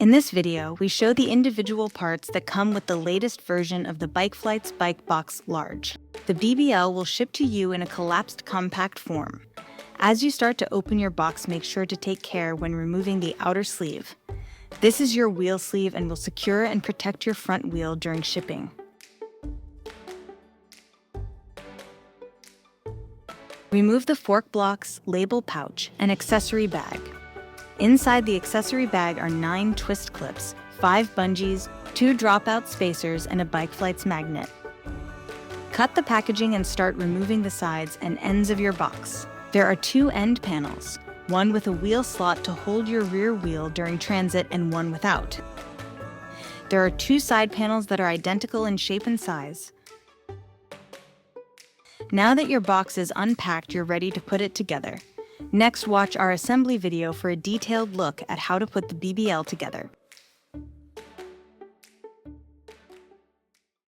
In this video, we show the individual parts that come with the latest version of the Bikeflights Bike Box Large. The BBL will ship to you in a collapsed compact form. As you start to open your box, make sure to take care when removing the outer sleeve. This is your wheel sleeve and will secure and protect your front wheel during shipping. Remove the fork blocks, label pouch, and accessory bag. Inside the accessory bag are 9 twist clips, 5 bungees, 2 dropout spacers, and a Bikeflights magnet. Cut the packaging and start removing the sides and ends of your box. There are 2 end panels, one with a wheel slot to hold your rear wheel during transit and one without. There are 2 side panels that are identical in shape and size. Now that your box is unpacked, you're ready to put it together. Next, watch our assembly video for a detailed look at how to put the BBL together.